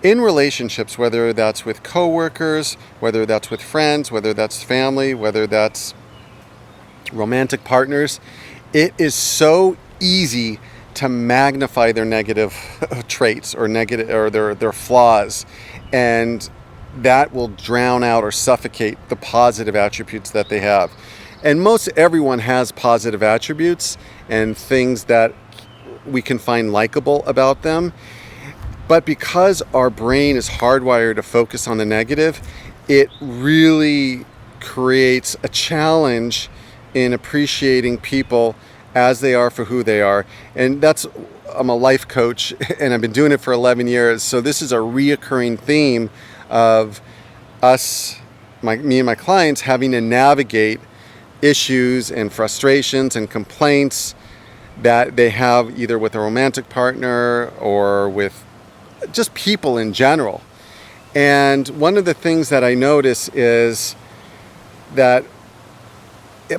in relationships, whether that's with coworkers, whether that's with friends, whether that's family, whether that's romantic partners, it is so easy to magnify their negative traits or negative or their flaws, and that will drown out or suffocate the positive attributes that they have. And most everyone has positive attributes and things that we can find likable about them. But because our brain is hardwired to focus on the negative, it really creates a challenge in appreciating people as they are for who they are. And I'm a life coach and I've been doing it for 11 years. So this is a reoccurring theme of me and my clients having to navigate issues and frustrations and complaints that they have either with a romantic partner or with just people in general. And one of the things that I notice is that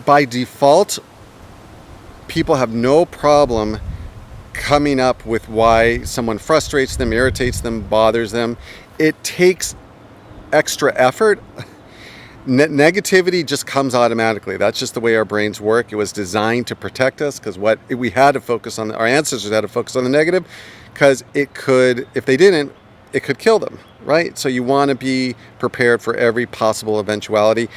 by default, people have no problem coming up with why someone frustrates them, irritates them, bothers them. It takes extra effort. Negativity just comes automatically. That's just the way our brains work. It was designed to protect us because we had to focus on, our ancestors had to focus on the negative because if they didn't, it could kill them, right? So you want to be prepared for every possible eventuality.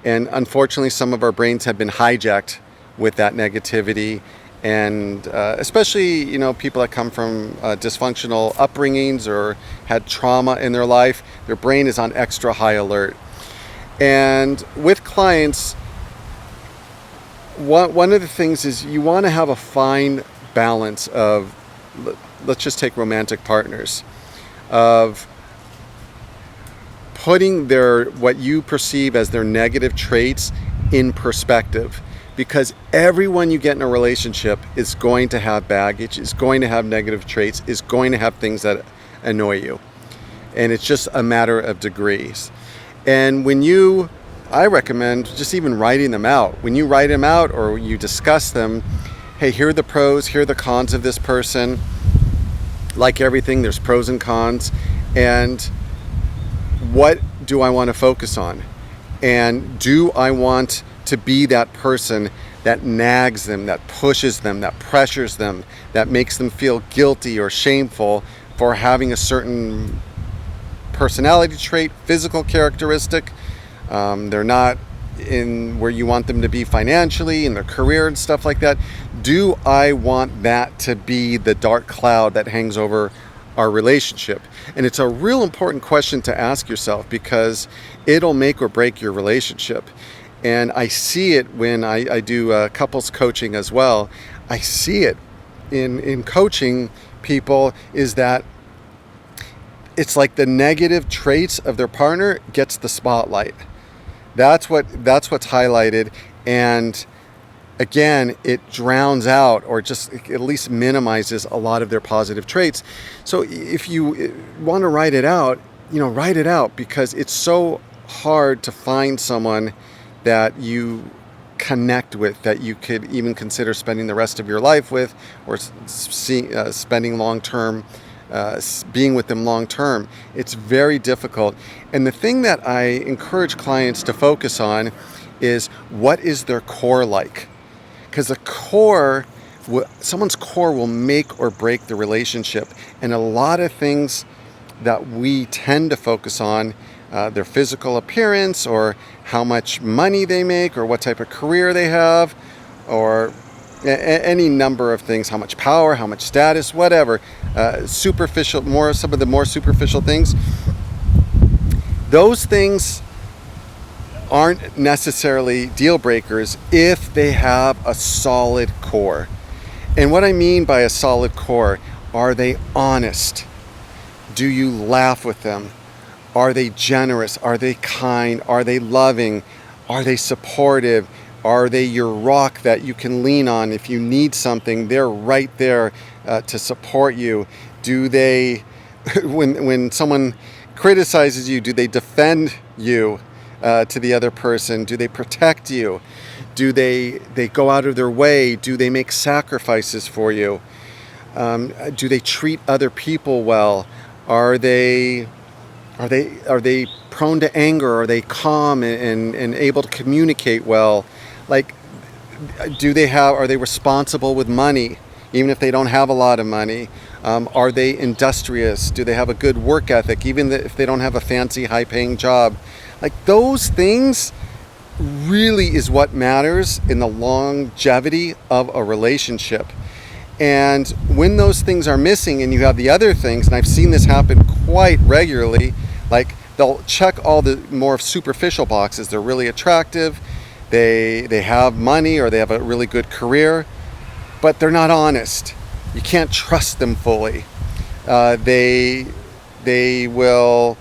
And unfortunately, some of our brains have been hijacked with that negativity. And especially, people that come from dysfunctional upbringings or had trauma in their life, their brain is on extra high alert. And with clients, one of the things is you want to have a fine balance of, let's just take romantic partners, of putting what you perceive as their negative traits in perspective. Because everyone you get in a relationship is going to have baggage, is going to have negative traits, is going to have things that annoy you. And it's just a matter of degrees. And I recommend just even writing them out. When you write them out or you discuss them, hey, here are the pros, here are the cons of this person. Like everything, there's pros and cons. And what do I want to focus on? And do I want to be that person that nags them, that pushes them, that pressures them, that makes them feel guilty or shameful for having a certain personality trait, physical characteristic? They're not in where you want them to be financially, in their career and stuff like that. Do I want that to be the dark cloud that hangs over our relationship? And it's a real important question to ask yourself because it'll make or break your relationship. And I see it when I do couples coaching as well. I see it in coaching people is that it's like the negative traits of their partner gets the spotlight. That's what's highlighted. And again, it drowns out or just at least minimizes a lot of their positive traits. So if you want to write it out, write it out because it's so hard to find someone that you connect with, that you could even consider spending the rest of your life with, or spending long-term, being with them long-term. It's very difficult. And the thing that I encourage clients to focus on is what is their core like? Because someone's core will make or break the relationship. And a lot of things that we tend to focus on, their physical appearance or how much money they make or what type of career they have or any number of things, how much power, how much status, whatever, some of the more superficial things. Those things aren't necessarily deal breakers if they have a solid core. And what I mean by a solid core, are they honest? Do you laugh with them? Are they generous? Are they kind? Are they loving? Are they supportive? Are they your rock that you can lean on if you need something? They're right there to support you. Do they, when someone criticizes you, do they defend you to the other person? Do they protect you? Do they go out of their way? Do they make sacrifices for you? Do they treat other people well? Are they prone to anger? Are they calm and able to communicate well? Like, are they responsible with money, even if they don't have a lot of money? Are they industrious? Do they have a good work ethic, even if they don't have a fancy, high-paying job? Like, those things really is what matters in the longevity of a relationship. And when those things are missing and you have the other things, and I've seen this happen quite regularly, like they'll check all the more superficial boxes. They're really attractive, they have money, or they have a really good career, but they're not honest. You can't trust them fully. They will,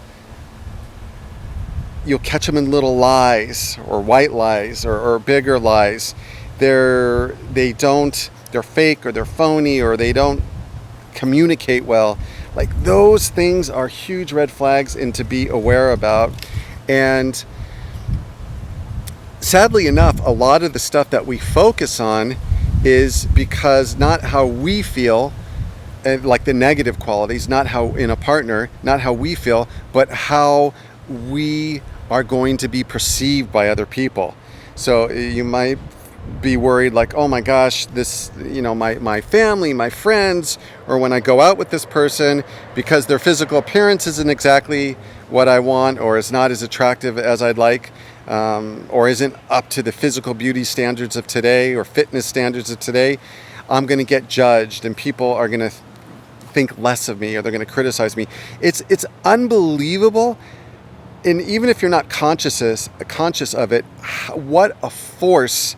you'll catch them in little lies or white lies or bigger lies. They're fake, or they're phony, or they don't communicate well. Like, those things are huge red flags and to be aware about. And sadly enough, a lot of the stuff that we focus on is because not how we feel, like the negative qualities, not how in a partner, not how we feel, but how we are going to be perceived by other people. So you might be worried, like, oh my gosh, this, my family, my friends, or when I go out with this person, because their physical appearance isn't exactly what I want, or is not as attractive as I'd like, or isn't up to the physical beauty standards of today or fitness standards of today, I'm going to get judged, and people are going to think less of me, or they're going to criticize me. It's unbelievable. And even if you're not conscious of it, what a force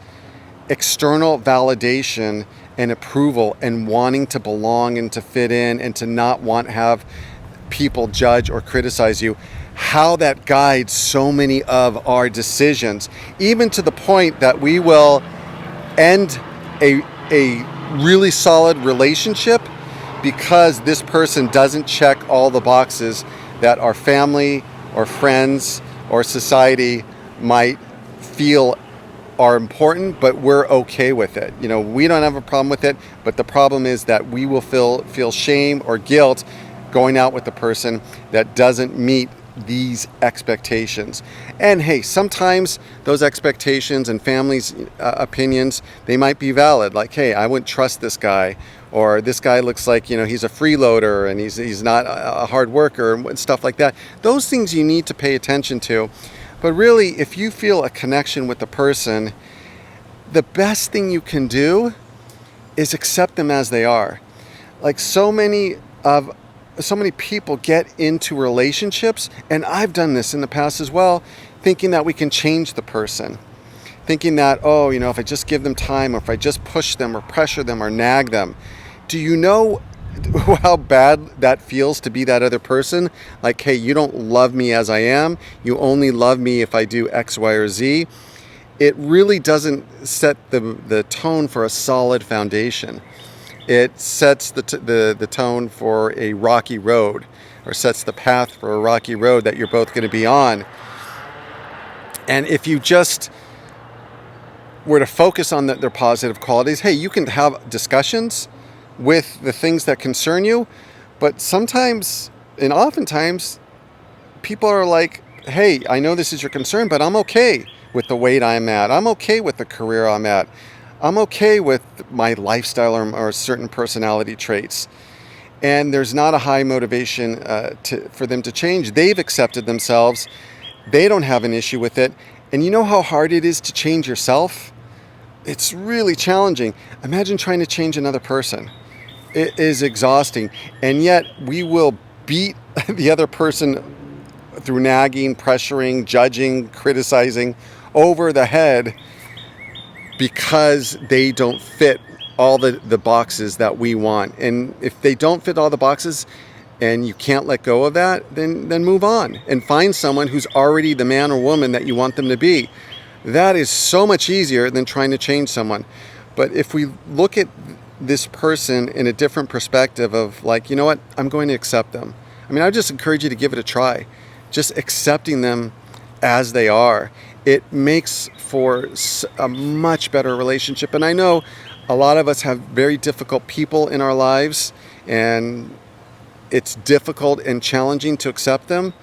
external validation and approval and wanting to belong and to fit in and to not want to have people judge or criticize you, how that guides so many of our decisions, even to the point that we will end a really solid relationship because this person doesn't check all the boxes that our family or friends or society might feel are important, but we're okay with it. We don't have a problem with it, but the problem is that we will feel shame or guilt going out with the person that doesn't meet these expectations. And hey, sometimes those expectations and families' opinions, they might be valid. Like, hey, I wouldn't trust this guy, or this guy looks like, he's a freeloader and he's not a hard worker and stuff like that. Those things you need to pay attention to. But really, if you feel a connection with the person, the best thing you can do is accept them as they are. Like, so many people get into relationships, and I've done this in the past as well, thinking that we can change the person. Thinking that, if I just give them time, or if I just push them or pressure them or nag them. Do you know how bad that feels to be that other person? Like, hey, you don't love me as I am. You only love me if I do X, Y, or Z. It really doesn't set the tone for a solid foundation. It sets the tone for a rocky road, or sets the path for a rocky road that you're both going to be on. And if you just were to focus on their positive qualities, hey, you can have discussions with the things that concern you, but sometimes, and oftentimes, people are like, hey, I know this is your concern, but I'm okay with the weight I'm at. I'm okay with the career I'm at. I'm okay with my lifestyle or certain personality traits. And there's not a high motivation for them to change. They've accepted themselves. They don't have an issue with it. And you know how hard it is to change yourself? It's really challenging. Imagine trying to change another person. It is exhausting. And yet we will beat the other person through nagging, pressuring, judging, criticizing over the head because they don't fit all the boxes that we want. And if they don't fit all the boxes and you can't let go of that, then move on and find someone who's already the man or woman that you want them to be. That is so much easier than trying to change someone. But if we look at this person in a different perspective of, like, you know what, I'm going to accept them. I mean, I just encourage you to give it a try. Just accepting them as they are. It makes for a much better relationship. And I know a lot of us have very difficult people in our lives, and it's difficult and challenging to accept them,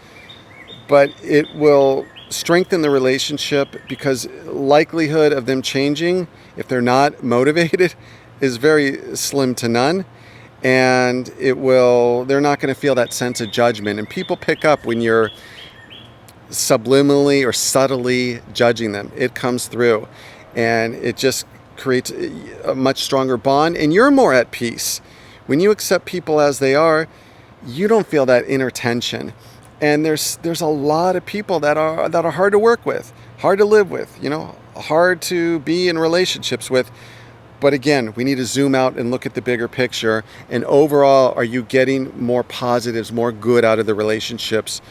but it will strengthen the relationship because likelihood of them changing, if they're not motivated, is very slim to none. And they're not going to feel that sense of judgment. And people pick up when you're subliminally or subtly judging them. It comes through, and it just creates a much stronger bond, and you're more at peace. When you accept people as they are, you don't feel that inner tension. And there's a lot of people that are hard to work with, hard to live with, hard to be in relationships with. But again, we need to zoom out and look at the bigger picture. And overall, are you getting more positives, more good out of the relationships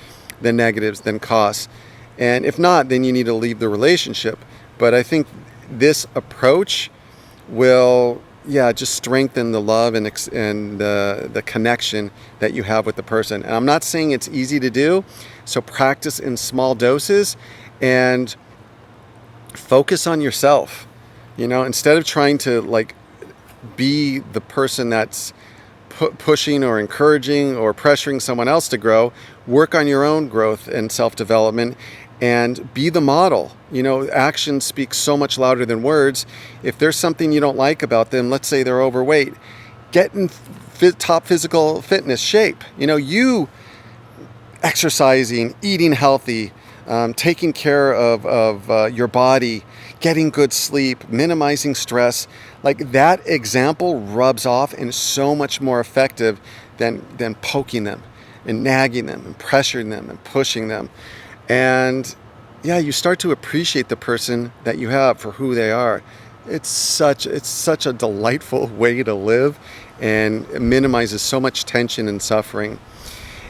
than negatives, than costs? And if not, then you need to leave the relationship. But I think this approach will, just strengthen the love and the connection that you have with the person. And I'm not saying it's easy to do, so practice in small doses and focus on yourself. Instead of trying to be the person that's pushing or encouraging or pressuring someone else to grow, work on your own growth and self-development and be the model. Actions speak so much louder than words. If there's something you don't like about them, let's say they're overweight, get in top physical fitness shape. You exercising, eating healthy, taking care of your body, getting good sleep, minimizing stress, that example rubs off and is so much more effective than poking them and nagging them and pressuring them and pushing them. And you start to appreciate the person that you have for who they are. It's such a delightful way to live, and it minimizes so much tension and suffering.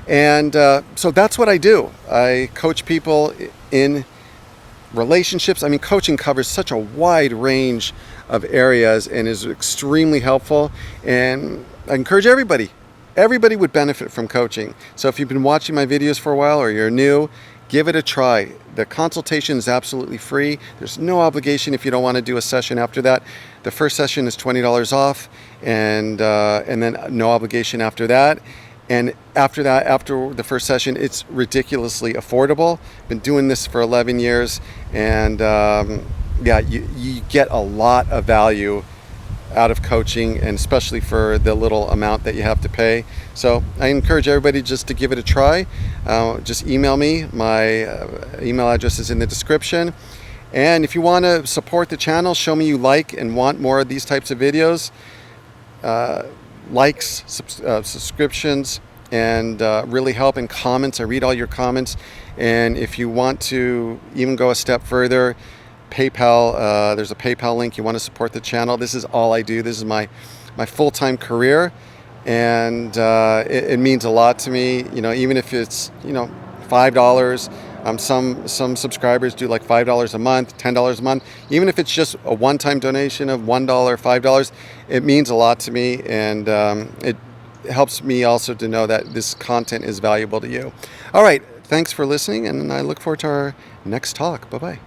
And so that's what I do. I coach people in relationships. Coaching covers such a wide range of areas and is extremely helpful. And I encourage everybody. Everybody would benefit from coaching. So if you've been watching my videos for a while or you're new, give it a try. The consultation is absolutely free. There's no obligation if you don't want to do a session after that. The first session is $20 off, and then no obligation after that. And after that, after the first session, it's ridiculously affordable. Been doing this for 11 years, and you get a lot of value out of coaching, and especially for the little amount that you have to pay. So I encourage everybody just to give it a try. Just email me. My email address is in the description. And if you want to support the channel, show me you like and want more of these types of videos. Likes, subscriptions, and really help, in comments. I read all your comments. And if you want to even go a step further, PayPal, there's a PayPal link. You want to support the channel. This is all I do. This is my full-time career, and it means a lot to me. Even if it's $5. Some subscribers do $5 a month, $10 a month. Even if it's just a one-time donation of $1, $5, it means a lot to me, and it helps me also to know that this content is valuable to you. All right, thanks for listening, and I look forward to our next talk. Bye-bye.